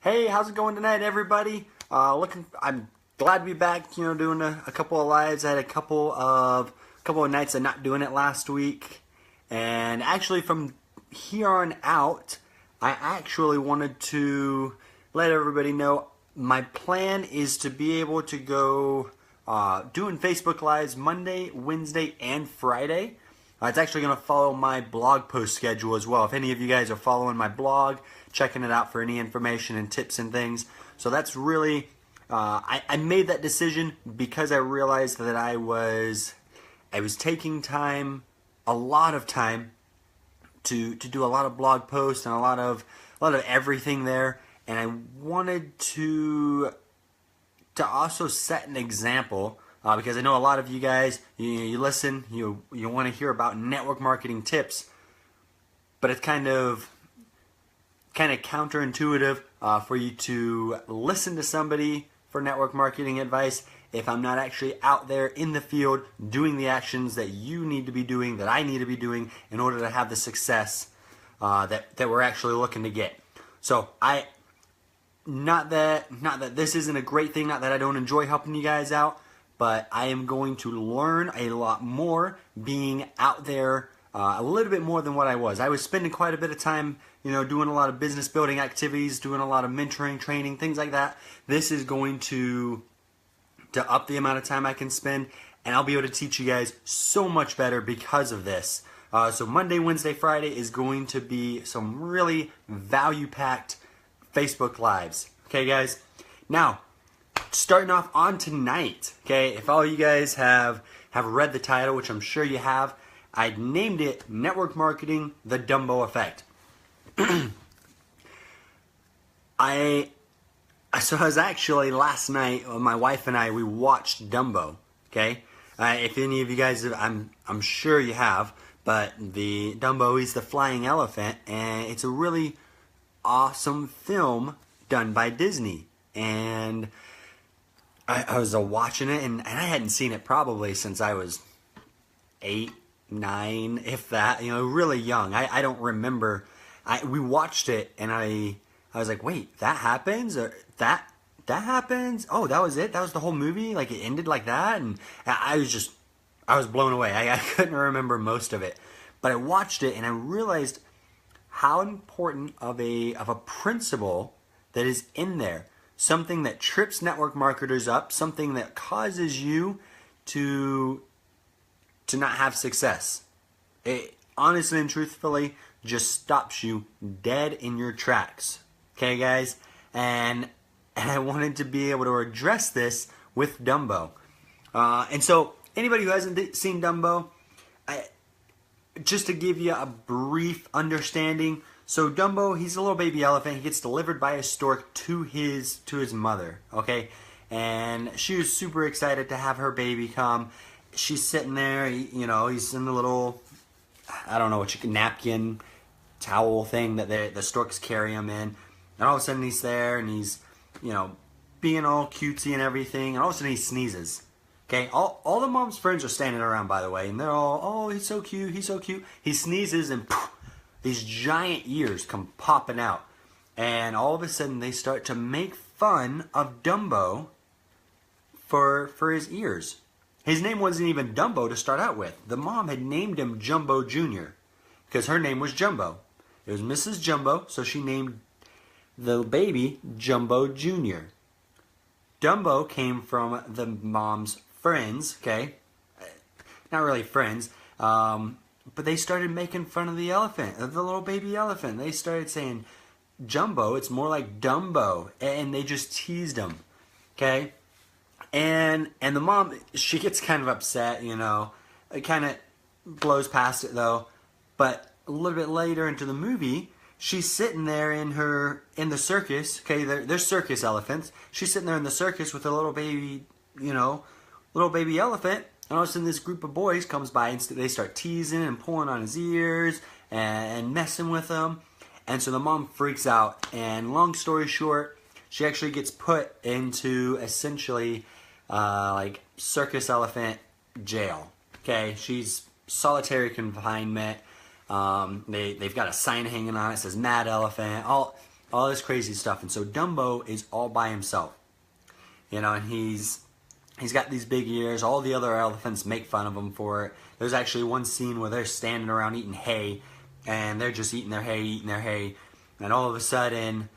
Hey, how's it going tonight, everybody? I'm glad to be back. Doing a couple of lives. I had a couple of nights of not doing it last week, and actually from here on out, I actually wanted to let everybody know my plan is to be able to go doing Facebook Lives Monday, Wednesday, and Friday. It's actually going to follow my blog post schedule as well. If any of you guys are following my blog, checking it out for any information and tips and things. So that's really, I made that decision because I realized that I was taking time, a lot of time, to do a lot of blog posts and a lot of everything there, and I wanted to also set an example. Because I know a lot of you guys, you listen, you want to hear about network marketing tips, but it's kind of counterintuitive for you to listen to somebody for network marketing advice if I'm not actually out there in the field doing the actions that you need to be doing, that I need to be doing in order to have the success that we're actually looking to get. So not that this isn't a great thing, not that I don't enjoy helping you guys out, but I am going to learn a lot more being out there a little bit more than what I was. I was spending quite a bit of time, doing a lot of business building activities, doing a lot of mentoring, training, things like that. This is going to up the amount of time I can spend, and I'll be able to teach you guys so much better because of this. So Monday, Wednesday, Friday is going to be some really value-packed Facebook Lives. Okay, guys? Now, starting off on tonight, okay, if all you guys have read the title, which I'm sure you have, I named it Network Marketing, the Dumbo Effect. So I was actually, last night, my wife and I, we watched Dumbo, okay? If any of you guys, I'm sure you have, but the Dumbo is the flying elephant, and it's a really awesome film done by Disney. And I was watching it, and I hadn't seen it probably since I was 8, 9, if that, really young. I don't remember. We watched it, and I was like, wait, that happens? Or that happens? Oh, that was it? That was the whole movie? Like, it ended like that? And I was blown away. I couldn't remember most of it. But I watched it, and I realized how important of a principle that is in there. Something that trips network marketers up, something that causes you to not have success. It honestly and truthfully just stops you dead in your tracks. Okay, guys? And I wanted to be able to address this with Dumbo. And so, anybody who hasn't seen Dumbo, just to give you a brief understanding, so Dumbo, he's a little baby elephant. He gets delivered by a stork to his mother, okay? And she was super excited to have her baby come. She's sitting there, he's in the little, I don't know what napkin, towel thing that the storks carry him in. And all of a sudden he's there, and he's, being all cutesy and everything. And all of a sudden he sneezes. Okay, all the mom's friends are standing around, by the way, and they're all, oh, he's so cute, he's so cute. He sneezes, and poof, these giant ears come popping out. And all of a sudden they start to make fun of Dumbo for his ears. His name wasn't even Dumbo to start out with. The mom had named him Jumbo Jr. because her name was Jumbo. It was Mrs. Jumbo, so she named the baby Jumbo Jr. Dumbo came from the mom's friends, okay? Not really friends, but they started making fun of the elephant, of the little baby elephant. They started saying, Jumbo, it's more like Dumbo, and they just teased him, okay? And the mom, she gets kind of upset, It kind of blows past it, though. But a little bit later into the movie, she's sitting there in the circus, okay? They're circus elephants. She's sitting there in the circus with a little baby, little baby elephant. And all of a sudden this group of boys comes by, and they start teasing and pulling on his ears and messing with him. And so the mom freaks out. And long story short, she actually gets put into essentially like circus elephant jail. Okay, she's solitary confinement. They've got a sign hanging on it that says Mad Elephant. all this crazy stuff. And so Dumbo is all by himself, you know, and he's got these big ears. All the other elephants make fun of him for it. There's actually one scene where they're standing around eating hay, and they're just eating their hay, and all of a sudden,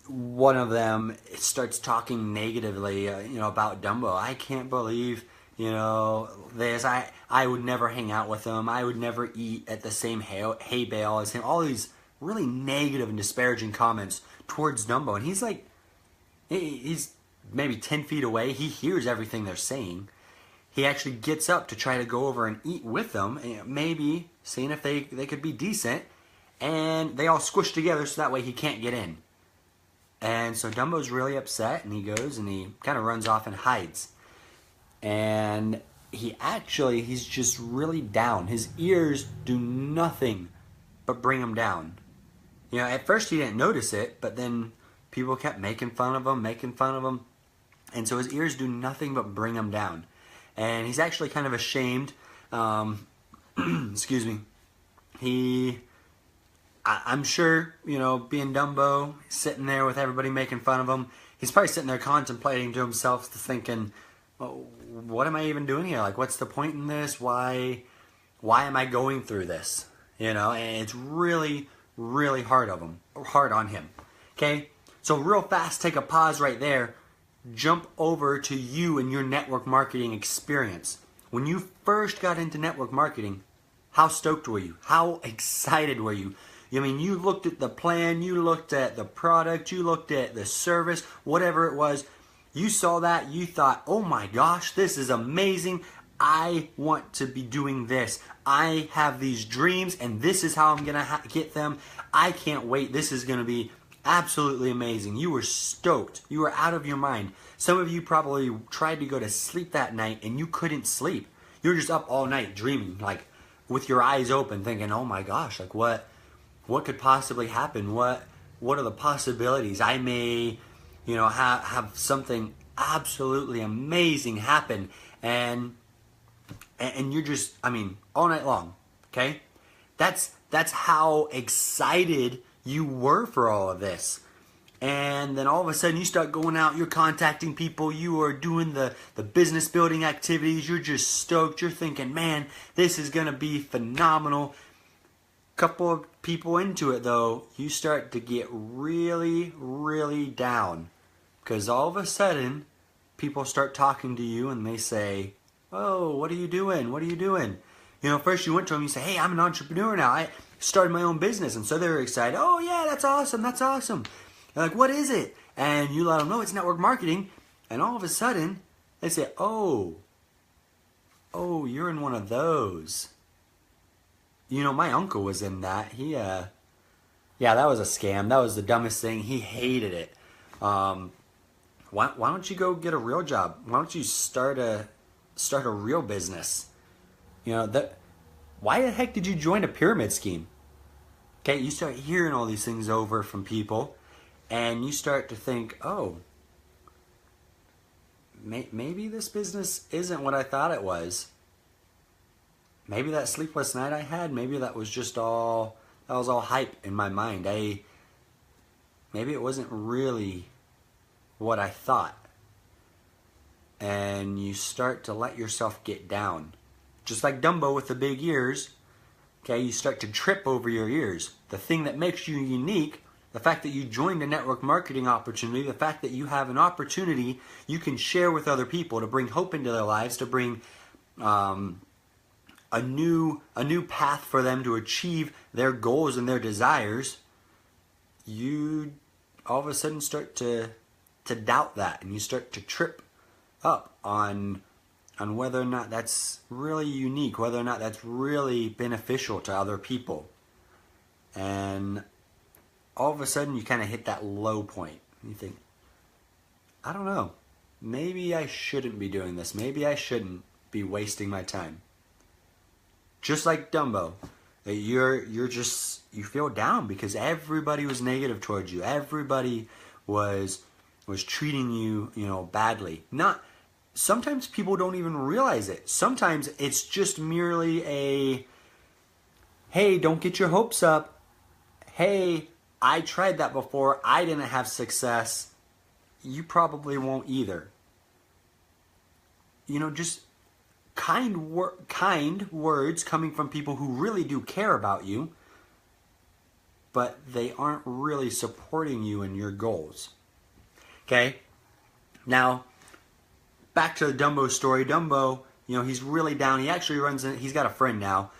one of them starts talking negatively, you know, about Dumbo. I can't believe, you know, this. I would never hang out with him. I would never eat at the same hay bale as him. All these really negative and disparaging comments towards Dumbo, and he's like, he's maybe 10 feet away. He hears everything they're saying. He actually gets up to try to go over and eat with them, maybe seeing if they could be decent, and they all squish together so that way he can't get in. And so Dumbo's really upset, and he goes and he kind of runs off and hides. And he's just really down. His ears do nothing but bring him down. You know, at first he didn't notice it, but then people kept making fun of him. And so his ears do nothing but bring him down. And he's actually kind of ashamed. Excuse me. I'm sure, you know, being Dumbo, sitting there with everybody making fun of him, he's probably sitting there contemplating to himself, thinking, well, what am I even doing here? Like, what's the point in this? Why am I going through this? You know, and it's really, really hard on him. Okay? So real fast, take a pause right there. Jump over to you and your network marketing experience. When you first got into network marketing, how stoked were you? How excited were you? I mean, you looked at the plan, you looked at the product, you looked at the service, whatever it was. You saw that, you thought, oh my gosh, this is amazing. I want to be doing this. I have these dreams, and this is how I'm going to get them. I can't wait. This is going to be absolutely amazing. You were stoked. You were out of your mind. Some of you probably tried to go to sleep that night, and you couldn't sleep. You were just up all night dreaming, like with your eyes open, thinking, oh my gosh, like what could possibly happen? What are the possibilities? I may, you know, have something absolutely amazing happen, and you're just, I mean, all night long. Okay, that's how excited you were for all of this. And then all of a sudden you start going out, you're contacting people, you are doing the business building activities, you're just stoked, you're thinking, man, this is going to be phenomenal. Couple of people into it though, you start to get really, really down. Because all of a sudden, people start talking to you and they say, oh, what are you doing? What are you doing? You know, first you went to them, you say, hey, I'm an entrepreneur now. I started my own business. And so they're excited. Oh, yeah, that's awesome. That's awesome. They're like, what is it? And you let them know it's network marketing. And all of a sudden, they say, oh, you're in one of those. You know, my uncle was in that. Yeah, that was a scam. That was the dumbest thing. He hated it. Why don't you go get a real job? Why don't you start a real business? You know, why the heck did you join a pyramid scheme? Okay, you start hearing all these things over from people, and you start to think, oh, maybe this business isn't what I thought it was. Maybe that sleepless night I had, maybe that was just all hype in my mind. Maybe it wasn't really what I thought. And you start to let yourself get down. Just like Dumbo with the big ears, okay, you start to trip over your ears. The thing that makes you unique, the fact that you joined a network marketing opportunity, the fact that you have an opportunity you can share with other people to bring hope into their lives, to bring a new path for them to achieve their goals and their desires, you all of a sudden start to doubt that, and you start to trip up on whether or not that's really unique, whether or not that's really beneficial to other people. And all of a sudden you kind of hit that low point. You think, I don't know, maybe I shouldn't be doing this. Maybe I shouldn't be wasting my time. Just like Dumbo, you feel down because everybody was negative towards you. Everybody was treating you, badly. Sometimes people don't even realize it. Sometimes it's just merely a, hey, don't get your hopes up. Hey, I tried that before. I didn't have success. You probably won't either. You know, just kind words coming from people who really do care about you, but they aren't really supporting you in your goals. Okay? Now, back to the Dumbo story. Dumbo, you know, he's really down. He actually he's got a friend now.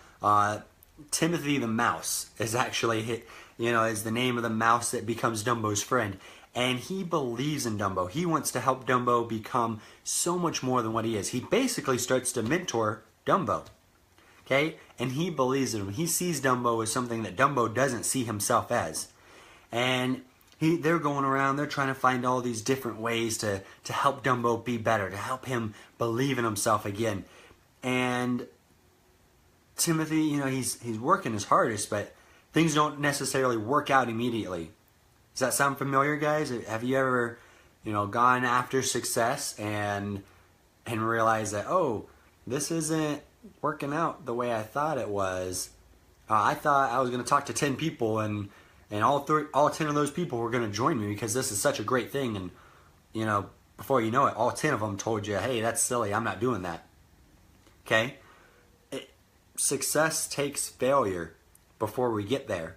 Timothy the Mouse is actually, is the name of the mouse that becomes Dumbo's friend. And he believes in Dumbo. He wants to help Dumbo become so much more than what he is. He basically starts to mentor Dumbo. Okay? And he believes in him. He sees Dumbo as something that Dumbo doesn't see himself as. And they're going around, they're trying to find all these different ways to help Dumbo be better, to help him believe in himself again. And Timothy, you know, he's working his hardest, but things don't necessarily work out immediately. Does that sound familiar, guys? Have you ever, gone after success and realized that, oh, this isn't working out the way I thought it was? I thought I was going to talk to 10 people and all 10 of those people were going to join me because this is such a great thing. And, before you know it, all 10 of them told you, hey, that's silly, I'm not doing that. Okay? Success takes failure before we get there.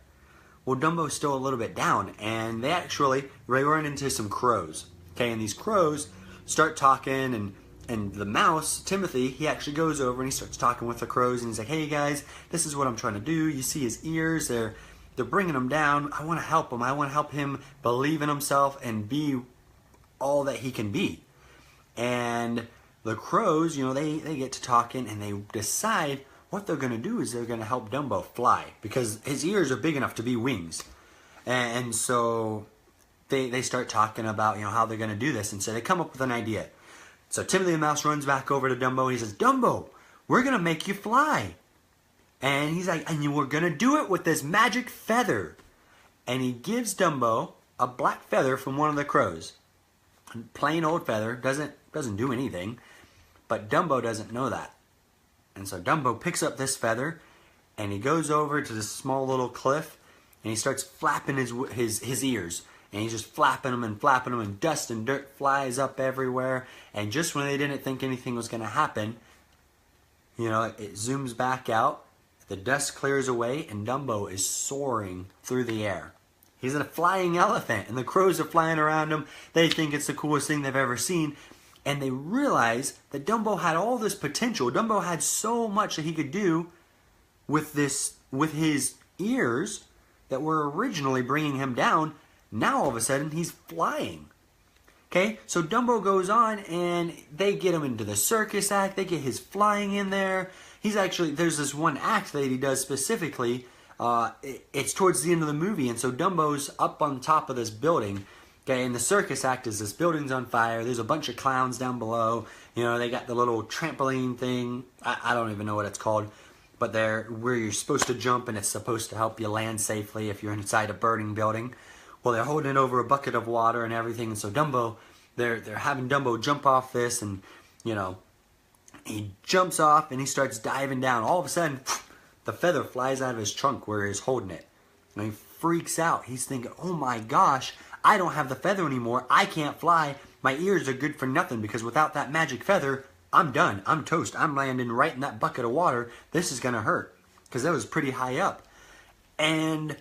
Well, Dumbo's still a little bit down, and they run into some crows. Okay, and these crows start talking, and the mouse, Timothy, he actually goes over and he starts talking with the crows, and he's like, hey guys, this is what I'm trying to do. You see his ears, they're bringing him down. I want to help him. I want to help him believe in himself and be all that he can be. And the crows, they get to talking, and they decide what they're going to do is they're going to help Dumbo fly because his ears are big enough to be wings. And so they start talking about, how they're going to do this. And so they come up with an idea. So Timothy the Mouse runs back over to Dumbo and he says, Dumbo, we're going to make you fly. And he's like, and we're going to do it with this magic feather. And he gives Dumbo a black feather from one of the crows. A plain old feather, doesn't do anything. But Dumbo doesn't know that. And so Dumbo picks up this feather and he goes over to this small little cliff and he starts flapping his ears. And he's just flapping them, and dust and dirt flies up everywhere. And just when they didn't think anything was going to happen, it zooms back out, the dust clears away, and Dumbo is soaring through the air. He's a flying elephant, and the crows are flying around him. They think it's the coolest thing they've ever seen. And they realize that Dumbo had all this potential. Dumbo had so much that he could do with his ears that were originally bringing him down. Now all of a sudden he's flying. Okay, so Dumbo goes on and they get him into the circus act. They get his flying in there. There's this one act that he does specifically. It's towards the end of the movie, and so Dumbo's up on top of this building. Okay, and the circus act is this building's on fire. There's a bunch of clowns down below. They got the little trampoline thing. I don't even know what it's called. But where you're supposed to jump and it's supposed to help you land safely if you're inside a burning building. Well, they're holding it over a bucket of water and everything. And so Dumbo, they're having Dumbo jump off this and, he jumps off and he starts diving down. All of a sudden, the feather flies out of his trunk where he's holding it. And he freaks out. He's thinking, oh my gosh, I don't have the feather anymore. I can't fly. My ears are good for nothing because without that magic feather, I'm done. I'm toast. I'm landing right in that bucket of water. This is going to hurt because that was pretty high up. And,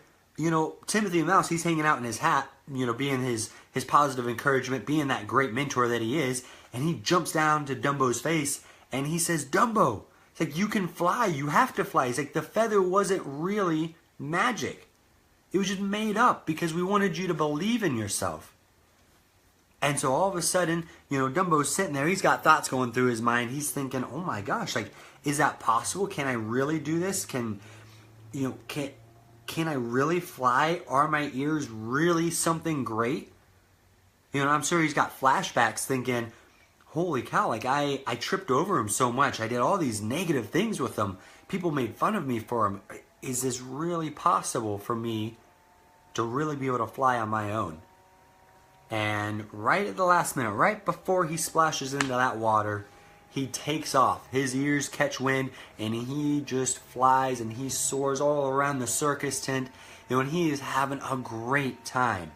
Timothy the Mouse, he's hanging out in his hat, being his positive encouragement, being that great mentor that he is. And he jumps down to Dumbo's face and he says, Dumbo, it's like, you can fly. You have to fly. He's like, the feather wasn't really magic. It was just made up because we wanted you to believe in yourself. And so all of a sudden, Dumbo's sitting there. He's got thoughts going through his mind. He's thinking, oh my gosh, is that possible? Can I really do this? Can I really fly? Are my ears really something great? I'm sure he's got flashbacks thinking, holy cow, I tripped over him so much. I did all these negative things with him. People made fun of me for him. Is this really possible for me to really be able to fly on my own? And right at the last minute, right before he splashes into that water, he takes off. His ears catch wind and he just flies and he soars all around the circus tent. and he is having a great time.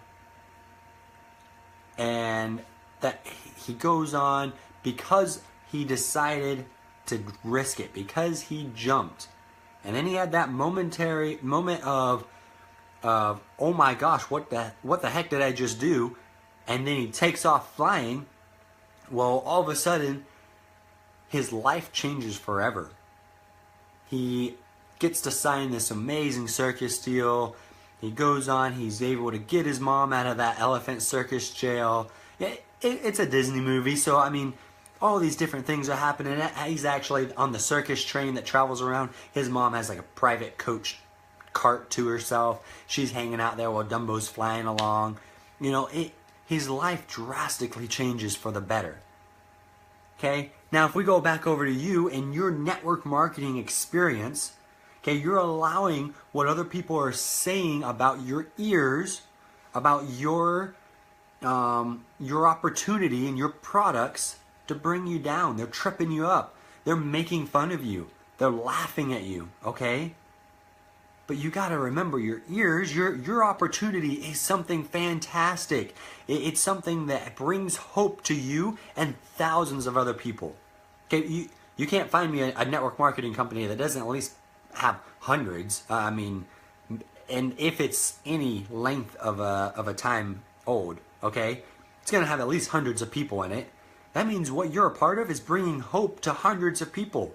And that he goes on because he decided to risk it, because he jumped. And then he had that momentary moment of oh my gosh, what the heck did I just do? And then he takes off flying. Well, all of a sudden, his life changes forever. He gets to sign this amazing circus deal. He goes on, he's able to get his mom out of that elephant circus jail. It's a Disney movie, so I mean, all these different things are happening. He's actually on the circus train that travels around. His mom has like a private coach cart to herself. She's hanging out there while Dumbo's flying along. You know, his life drastically changes for the better. Okay? Now, if we go back over to you and your network marketing experience, okay, you're allowing what other people are saying about your ears, about your opportunity and your products to bring you down. They're tripping you up. They're making fun of you. They're laughing at you, okay? But you got to remember, your ears, your opportunity is something fantastic. It's something that brings hope to you and thousands of other people. Okay, you can't find me a network marketing company that doesn't at least have hundreds. And if it's any length of a time old, okay, it's going to have at least hundreds of people in it. That means what you're a part of is bringing hope to hundreds of people.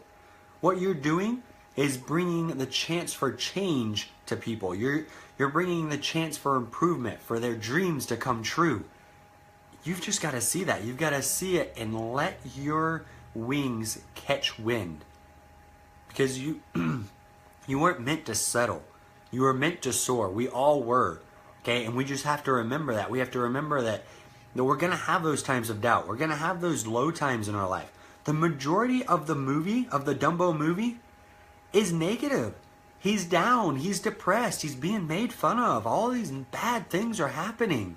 What you're doing is bringing the chance for change to people. You're bringing the chance for improvement, for their dreams to come true. You've just got to see that. You've got to see it and let your wings catch wind. Because you weren't meant to settle. You were meant to soar. We all were. Okay? And we just have to remember that. We have to remember that we're going to have those times of doubt. We're going to have those low times in our life. The majority of the movie, of the Dumbo movie, is negative. He's down. He's depressed. He's being made fun of. All these bad things are happening.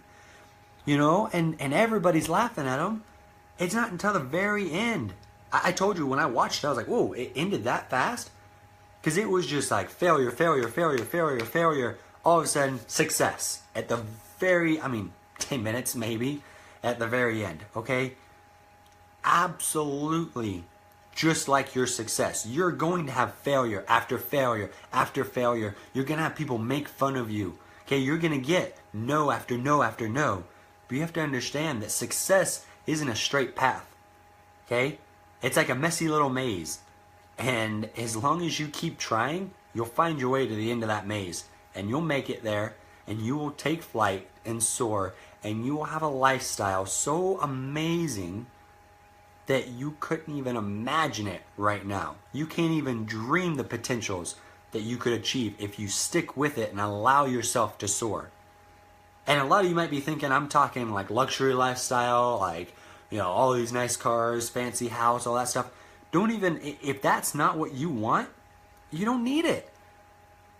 You know, and everybody's laughing at him. It's not until the very end. I told you when I watched it, I was like, whoa, it ended that fast? Because it was just like failure, failure, failure, failure, failure. All of a sudden, success. At the very, 10 minutes maybe, at the very end, okay? Absolutely. Just like your success. You're going to have failure after failure after failure. You're going to have people make fun of you. Okay, you're going to get no after no after no. But you have to understand that success isn't a straight path. Okay? It's like a messy little maze. And as long as you keep trying, you'll find your way to the end of that maze. And you'll make it there. And you will take flight and soar. And you will have a lifestyle so amazing that you couldn't even imagine it right now. You can't even dream the potentials that you could achieve if you stick with it and allow yourself to soar. And a lot of you might be thinking, I'm talking like luxury lifestyle, like, you know, all these nice cars, fancy house, all that stuff. Don't even, if that's not what you want, you don't need it.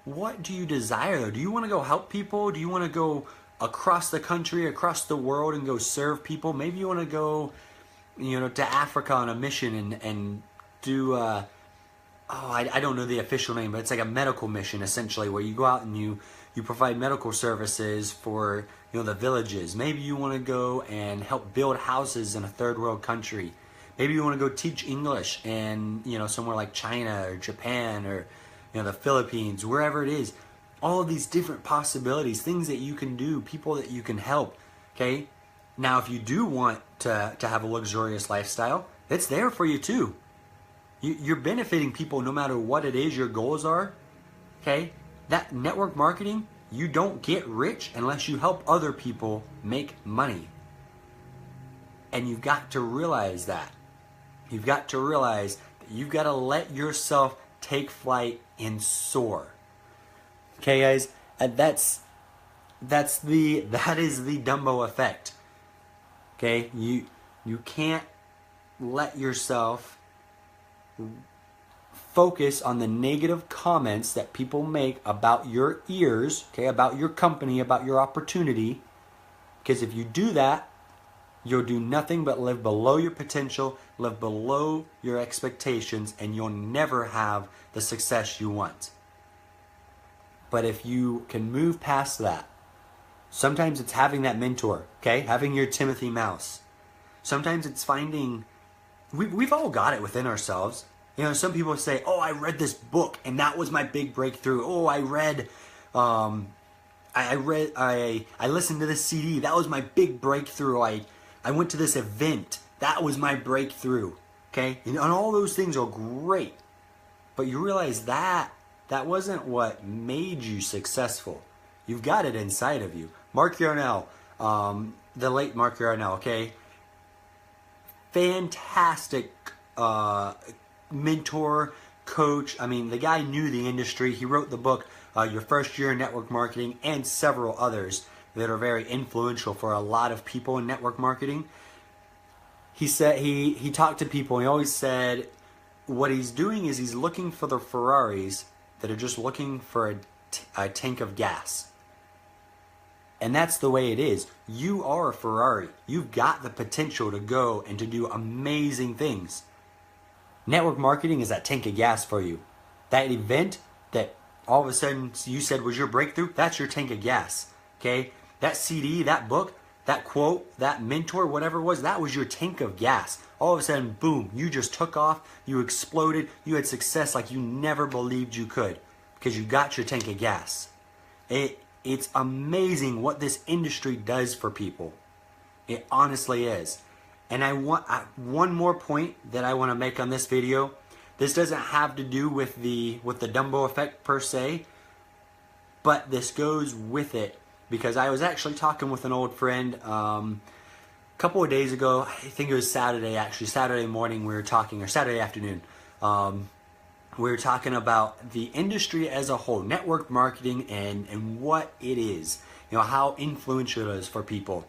What do you desire though? Do you want to go help people? Do you want to go across the country, across the world and go serve people? Maybe you want to go, you know, to Africa on a mission and do, I don't know the official name, but it's like a medical mission essentially, where you go out and you provide medical services for, you know, the villages. Maybe you want to go and help build houses in a third world country. Maybe you want to go teach English in, you know, somewhere like China or Japan or, you know, the Philippines, wherever it is. All of these different possibilities, things that you can do, people that you can help, okay? Now, if you do want to have a luxurious lifestyle, it's there for you too. You're benefiting people no matter what it is your goals are, okay? That network marketing, you don't get rich unless you help other people make money. And you've got to realize that. You've got to realize that you've got to let yourself take flight and soar. Okay, guys? That is the Dumbo effect. Okay? You can't let yourself focus on the negative comments that people make about your ears, okay, about your company, about your opportunity. Because if you do that, you'll do nothing but live below your potential, live below your expectations, and you'll never have the success you want. But if you can move past that, sometimes it's having that mentor, okay? Having your Timothy Mouse. Sometimes it's finding, we've all got it within ourselves. You know, some people say, oh, I read this book and that was my big breakthrough. Oh, I listened to this CD. That was my big breakthrough. I went to this event. That was my breakthrough. Okay? And all those things are great. But you realize that wasn't what made you successful. You've got it inside of you. Mark Yarnell, the late Mark Yarnell, okay? Fantastic mentor, coach. I mean, the guy knew the industry. He wrote the book, Your First Year in Network Marketing, and several others that are very influential for a lot of people in network marketing. He said he talked to people. He always said what he's doing is he's looking for the Ferraris that are just looking for a tank of gas. And that's the way it is. You are a Ferrari. You've got the potential to go and to do amazing things. Network marketing is that tank of gas for you. That event that all of a sudden you said was your breakthrough, that's your tank of gas. Okay? That CD, that book, that quote, that mentor, whatever it was, that was your tank of gas. All of a sudden, boom, you just took off, you exploded, you had success like you never believed you could because you got your tank of gas. It's amazing what this industry does for people. It honestly is. And I want one more point that I want to make on this video. This doesn't have to do with the Dumbo effect per se, but this goes with it because I was actually talking with an old friend a couple of days ago. I think it was Saturday, actually. Saturday morning we were talking, or Saturday afternoon. We were talking about the industry as a whole, network marketing and what it is. You know, how influential it is for people.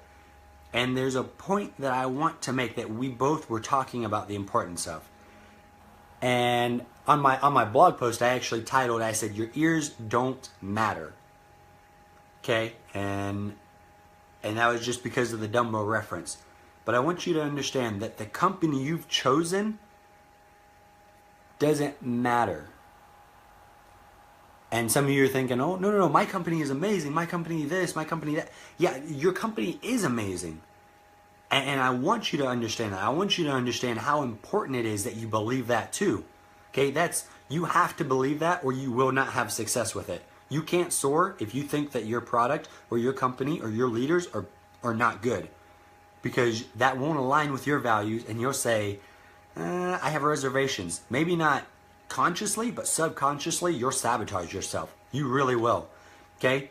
And there's a point that I want to make that we both were talking about the importance of. And on my blog post, I actually titled, I said, your ears don't matter. Okay? And that was just because of the Dumbo reference. But I want you to understand that the company you've chosen doesn't matter. And some of you are thinking, oh, no, my company is amazing. My company this, my company that. Yeah, your company is amazing. And I want you to understand that. I want you to understand how important it is that you believe that too. Okay, you have to believe that or you will not have success with it. You can't soar if you think that your product or your company or your leaders are not good. Because that won't align with your values and you'll say, I have reservations. Maybe not consciously, but subconsciously, you'll sabotage yourself. You really will. Okay?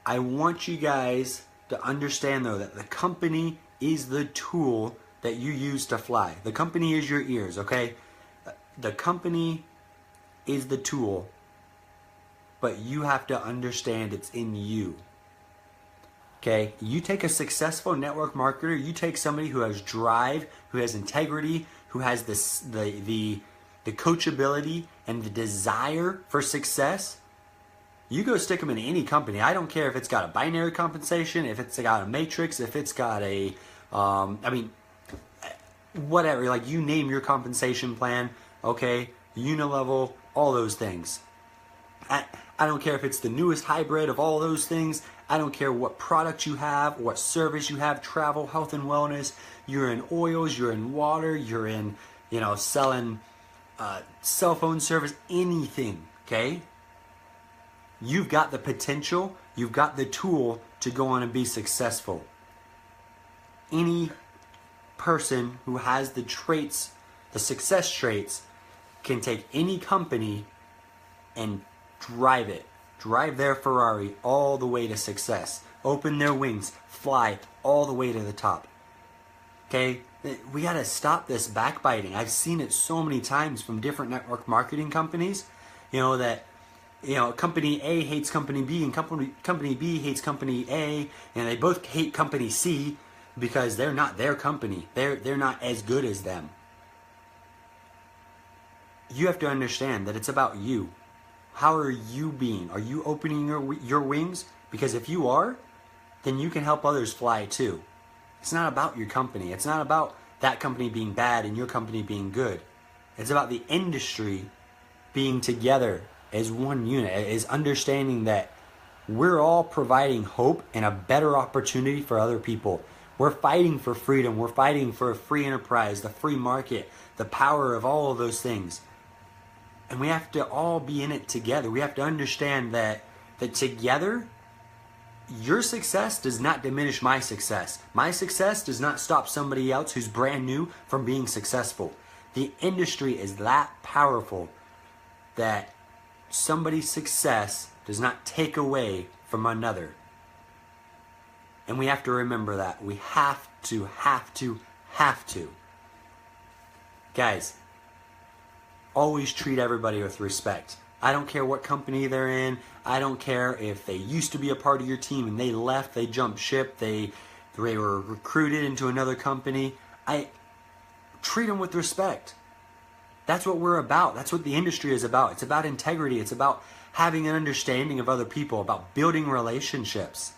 I want you guys to understand, though, that the company is the tool that you use to fly. The company is your ears, okay? The company is the tool, but you have to understand it's in you. Okay? You take a successful network marketer, you take somebody who has drive, who has integrity, who has the coachability and the desire for success. You go stick them in any company. I don't care if it's got a binary compensation, if it's got a matrix, if it's got a, whatever. Like, you name your compensation plan, okay? Unilevel, all those things. I don't care if it's the newest hybrid of all those things. I don't care what product you have, what service you have, travel, health and wellness. You're in oils, you're in water, you're in, selling cell phone service, anything, okay? You've got the potential, you've got the tool to go on and be successful. Any person who has the traits, the success traits, can take any company and drive it. Drive their Ferrari all the way to success. Open their wings, fly all the way to the top. Okay? We got to stop this backbiting. I've seen it so many times from different network marketing companies, company A hates company B and company B hates company A, and they both hate company C because they're not their company. They're not as good as them. You have to understand that it's about you. How are you being? Are you opening your wings? Because if you are, then you can help others fly too. It's not about your company. It's not about that company being bad and your company being good. It's about the industry being together as one unit, is understanding that we're all providing hope and a better opportunity for other people. We're fighting for freedom. We're fighting for a free enterprise, the free market, the power of all of those things. And we have to all be in it together. We have to understand that together, your success does not diminish my success. My success does not stop somebody else who's brand new from being successful. The industry is that powerful that somebody's success does not take away from another. And we have to remember that. We have to. Guys, always treat everybody with respect. I don't care what company they're in. I don't care if they used to be a part of your team and they left, they jumped ship, they were recruited into another company. Treat them with respect. That's what we're about. That's what the industry is about. It's about integrity. It's about having an understanding of other people, about building relationships.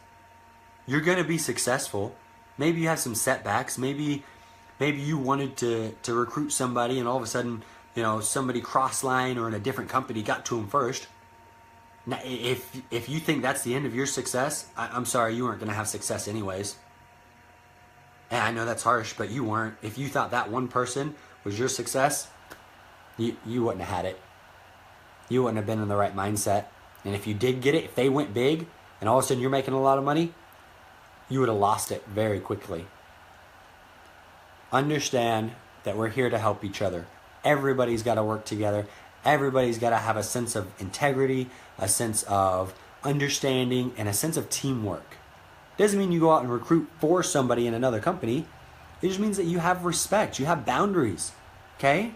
You're going to be successful. Maybe you have some setbacks. Maybe you wanted to recruit somebody and all of a sudden, somebody cross line or in a different company got to them first. Now, if you think that's the end of your success, I'm sorry, you weren't going to have success anyways. And I know that's harsh, but you weren't. If you thought that one person was your success, you wouldn't have had it. You wouldn't have been in the right mindset. And if you did get it, if they went big and all of a sudden you're making a lot of money, you would have lost it very quickly. Understand that we're here to help each other. Everybody's got to work together. Everybody's got to have a sense of integrity, a sense of understanding, and a sense of teamwork. Doesn't mean you go out and recruit for somebody in another company. It just means that you have respect. You have boundaries. Okay?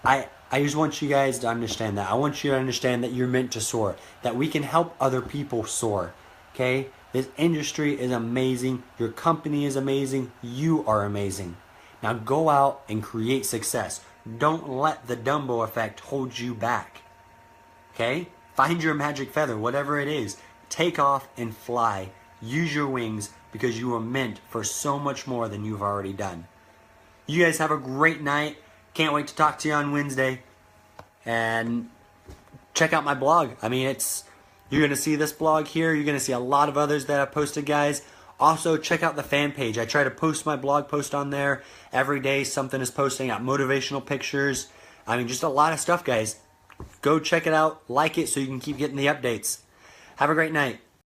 I just want you guys to understand that. I want you to understand that you're meant to soar. That we can help other people soar. Okay? This industry is amazing. Your company is amazing. You are amazing. Now go out and create success. Don't let the Dumbo effect hold you back. Okay? Find your magic feather, whatever it is. Take off and fly. Use your wings because you are meant for so much more than you've already done. You guys have a great night. Can't wait to talk to you on Wednesday. And check out my blog. I mean, you're going to see this blog here. You're going to see a lot of others that I've posted, guys. Also, check out the fan page. I try to post my blog post on there every day. Something is posting out, motivational pictures. I mean, just a lot of stuff, guys. Go check it out. Like it so you can keep getting the updates. Have a great night.